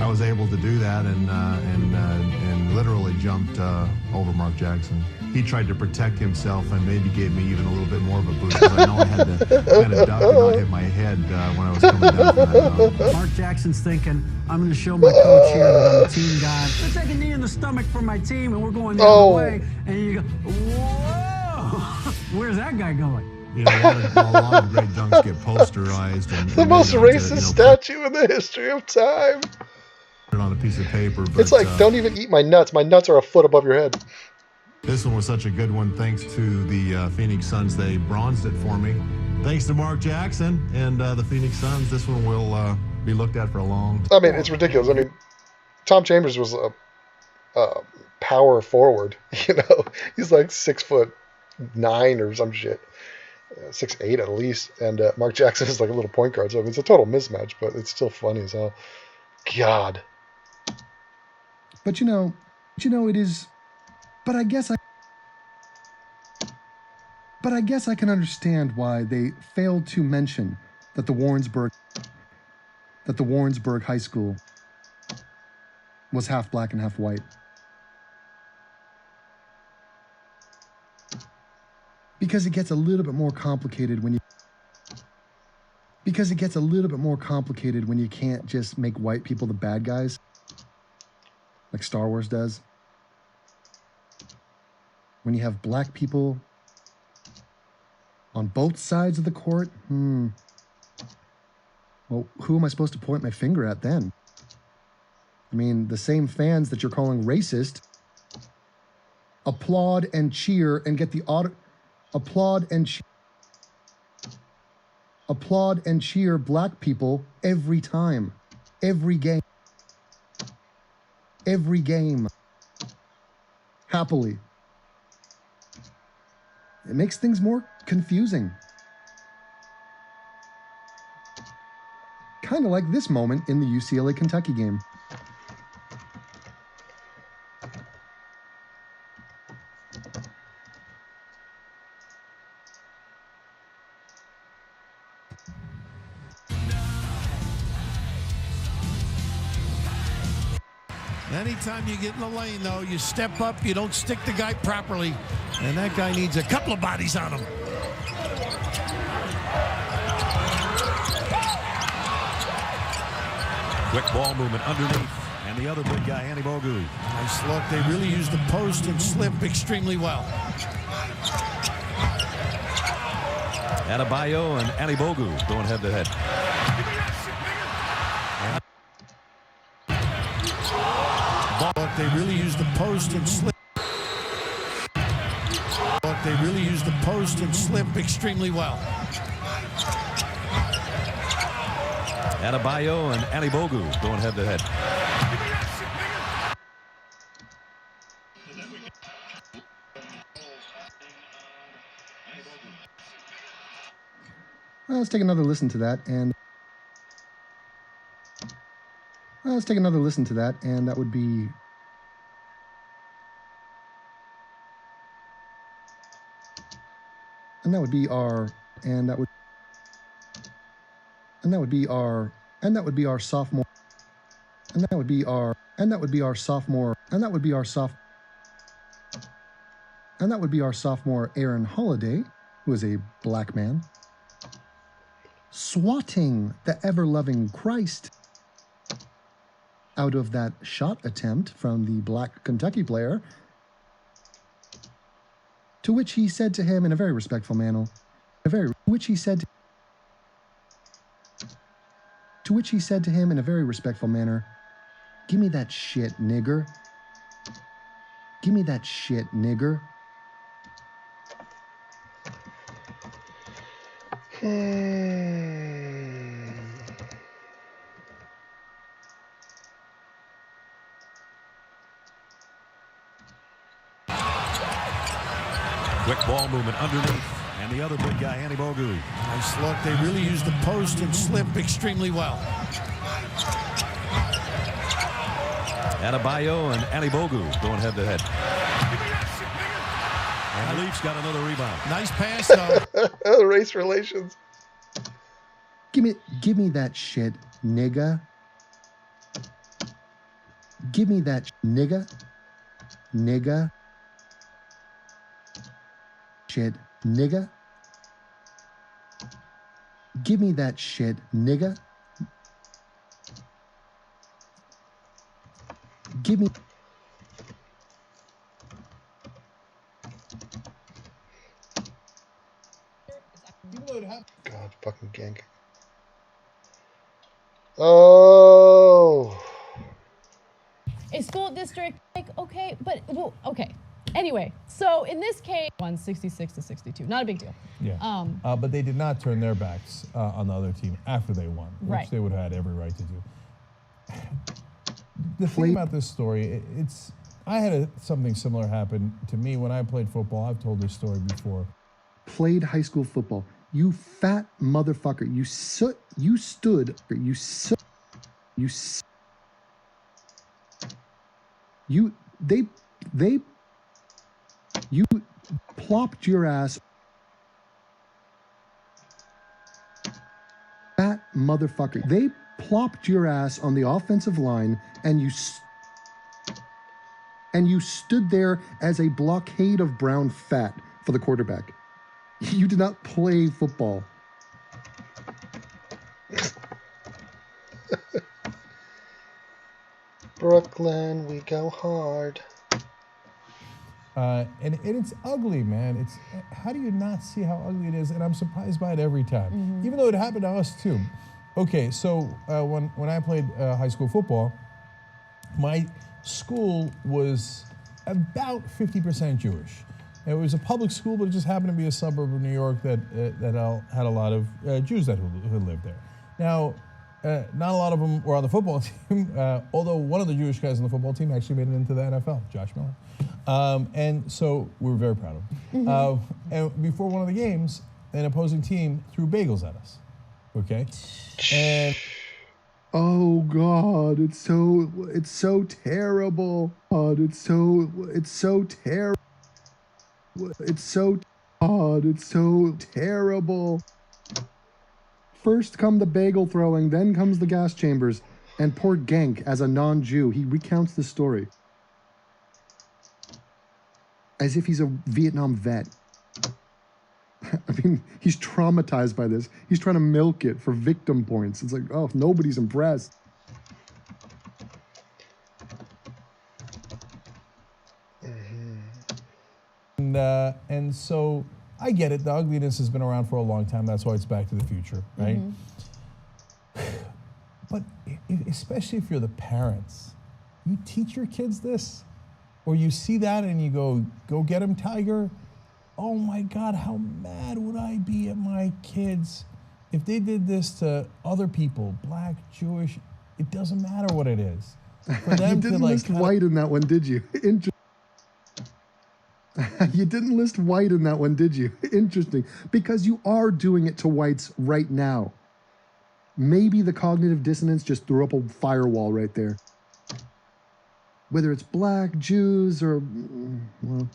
I was able to do that and literally jumped over Mark Jackson. He tried to protect himself and maybe gave me even a little bit more of a boost because I know I had to kind of duck and not hit my head when I was coming down from that dunk. Mark Jackson's thinking, I'm going to show my coach here that I'm a team guy. Let's take a knee in the stomach for my team, and we're going the other way. And you go, whoa! Where's that guy going? You know, a lot of great dunks get posterized. And the most racist statue in the history of time. on a piece of paper. But, It's like, don't even eat my nuts. My nuts are a foot above your head. This one was such a good one. Thanks to the Phoenix Suns, they bronzed it for me. Thanks to Mark Jackson and the Phoenix Suns, this one will be looked at for a long time. I mean, it's ridiculous. I mean, Tom Chambers was a power forward. You know, he's like 6'9" or some shit, 6'8" at least. And Mark Jackson is like a little point guard. So it's a total mismatch, but it's still funny as hell. God. But you know, it is. But I guess I can understand why they failed to mention that the Warrensburg High School was half black and half white. Because it gets a little bit more complicated when you can't just make white people the bad guys like Star Wars does. When you have black people on both sides of the court, well, who am I supposed to point my finger at then? I mean, the same fans that you're calling racist applaud and cheer and get the applaud and cheer black people every time, every game, happily. It makes things more confusing. Kind of like this moment in the UCLA-Kentucky game. Anytime you get in the lane, though, you step up, you don't stick the guy properly, and that guy needs a couple of bodies on him. Quick ball movement underneath, and the other big guy, Andy Bogu. Nice look. They really used the post and slip extremely well. Adebayo and Andy Bogu going head to head. Look, they really used the post and slip. Look, they really used the post and slip extremely well. Adebayo and Andy Bogu going head to head. Let's take another listen to that, and that would be our sophomore Aaron Holiday, who is a black man, swatting the ever-loving Christ out of that shot attempt from the black Kentucky player, to which he said to him in a very respectful manner, "Give me that shit, nigger. Give me that shit, nigger." Quick ball movement underneath, and the other big guy, Andy Bogu. Nice look. They really used the post and slip extremely well. Adebayo and Andy Bogu going head to head. And the Leafs got another rebound. Nice pass, though. Race relations. Give me that shit, nigga. Give me that nigga. Shit, nigga. Give me that shit, nigga. Give me. God, fucking gank. Oh. A school district, like, okay, but, well, okay. Anyway, so in this case, won 66-62. Not a big deal. Yeah. But they did not turn their backs on the other team after they won, which they would have had every right to do. The thing about this story, I had something similar happen to me when I played football. I've told this story before. Played high school football. You fat motherfucker. You plopped your ass. Fat motherfucker. They plopped your ass on the offensive line and you stood there as a blockade of brown fat for the quarterback. You did not play football. Brooklyn, we go hard. And it's ugly, man. How do you not see how ugly it is? And I'm surprised by it every time, even though it happened to us too. Okay, so when I played high school football, my school was about 50% Jewish. It was a public school, but it just happened to be a suburb of New York that had a lot of Jews who lived there. Now, not a lot of them were on the football team, although one of the Jewish guys on the football team actually made it into the NFL, Josh Miller. And so we were very proud of him. And before one of the games, an opposing team threw bagels at us. Okay? And oh God, it's so terrible. God, it's so terrible. It's so terrible. First come the bagel throwing, then comes the gas chambers. And poor Genk, as a non-Jew, he recounts the story as if he's a Vietnam vet. I mean, he's traumatized by this. He's trying to milk it for victim points. It's like, oh, nobody's impressed. And so I get it. The ugliness has been around for a long time. That's why it's Back to the Future, right? But especially if you're the parents, you teach your kids this, or you see that and you go get him, Tiger. Oh my God, how mad would I be at my kids if they did this to other people, black, Jewish, it doesn't matter what it is. For them you didn't list white in that one, did you? You didn't list white in that one, did you? Interesting. Because you are doing it to whites right now. Maybe the cognitive dissonance just threw up a firewall right there. Whether it's black, Jews, or, well,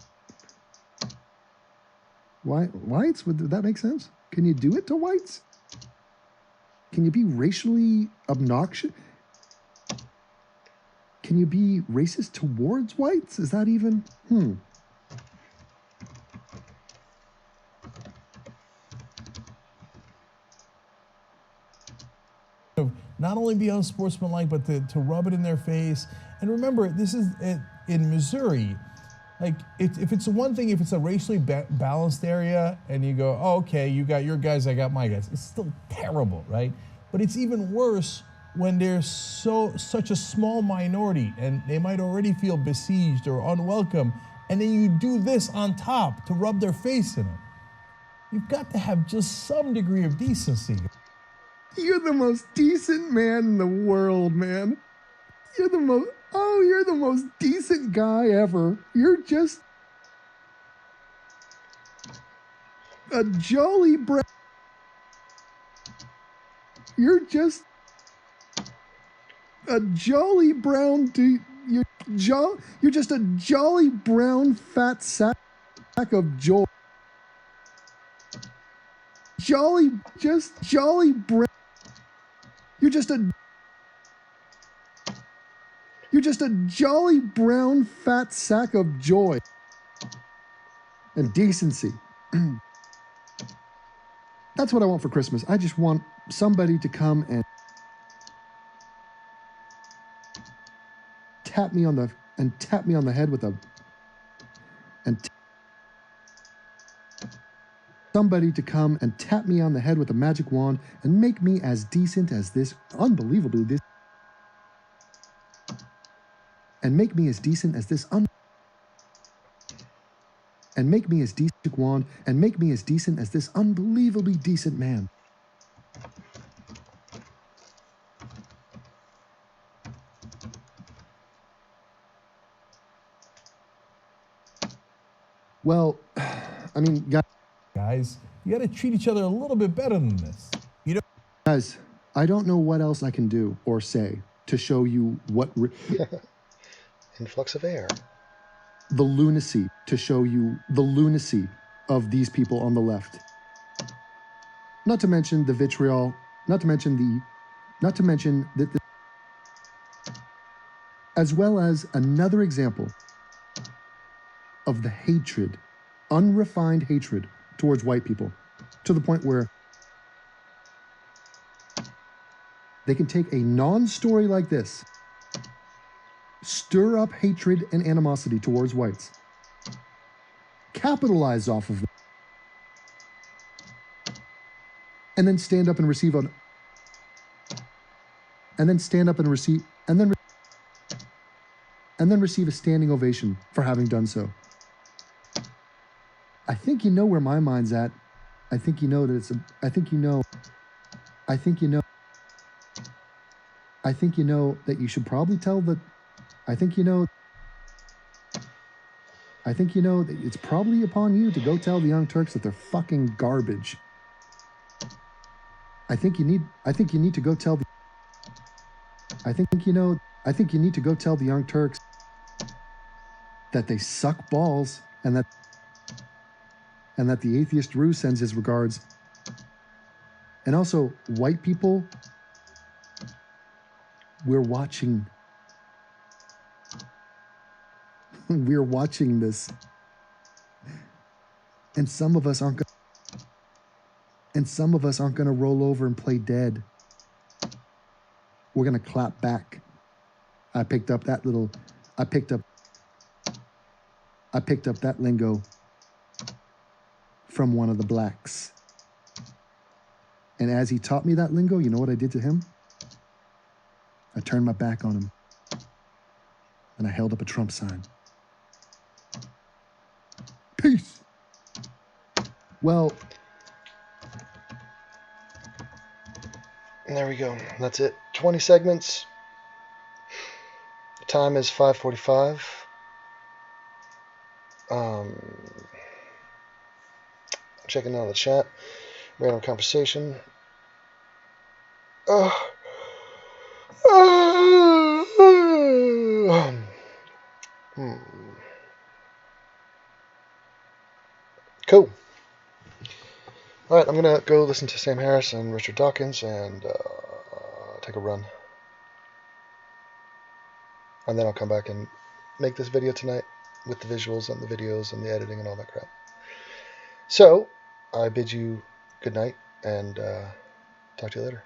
whites, would that make sense? Can you do it to whites? Can you be racially obnoxious? Can you be racist towards whites? Is that even, Not only be unsportsmanlike, but to rub it in their face. And remember, this is in Missouri. Like, if it's one thing, if it's a racially balanced area and you go, oh, okay, you got your guys, I got my guys, it's still terrible, right? But it's even worse when there's such a small minority and they might already feel besieged or unwelcome, and then you do this on top to rub their face in it. You've got to have just some degree of decency. You're the most decent man in the world, man. You're the most decent guy ever. You're just a jolly brown. You're just a jolly brown dude. You're just a jolly brown fat sack of joy. Jolly brown. You're just a jolly brown fat sack of joy and decency. That's what I want for Christmas. I just want somebody to come and tap me on the head with somebody to come and tap me on the head with a magic wand and make me as decent as this, unbelievably decent. and make me as decent as this and make me as decent wand and make me as decent as this unbelievably decent man. Well, I mean, guys, you got to treat each other a little bit better than this. You know, guys, I don't know what else I can do or say to show you what influx of air. The lunacy, to show you the lunacy of these people on the left. Not to mention the vitriol, not to mention that as well as another example of the hatred, unrefined hatred towards white people, to the point where they can take a non-story like this, stir up hatred and animosity towards whites, capitalize off of them, and then stand up and receive a standing ovation for having done so. I think you know where my mind's at. I think you know that I think you know that you should probably tell the I think you know that it's probably upon you to go tell the Young Turks that they're fucking garbage. I think you need to go tell the I think you need to go tell the Young Turks that they suck balls and that the atheist Roo sends his regards. And also, white people, we're watching this. And some of us aren't going to roll over and play dead. We're going to clap back. I picked up that lingo from one of the blacks. And as he taught me that lingo, you know what I did to him? I turned my back on him. And I held up a Trump sign. Peace. Well, and there we go. That's it. 20 segments. The time is 5:45. Checking out the chat. Random conversation. Cool. All right, I'm gonna go listen to Sam Harris and Richard Dawkins and take a run, and then I'll come back and make this video tonight with the visuals and the videos and the editing and all that crap. So I bid you good night and talk to you later.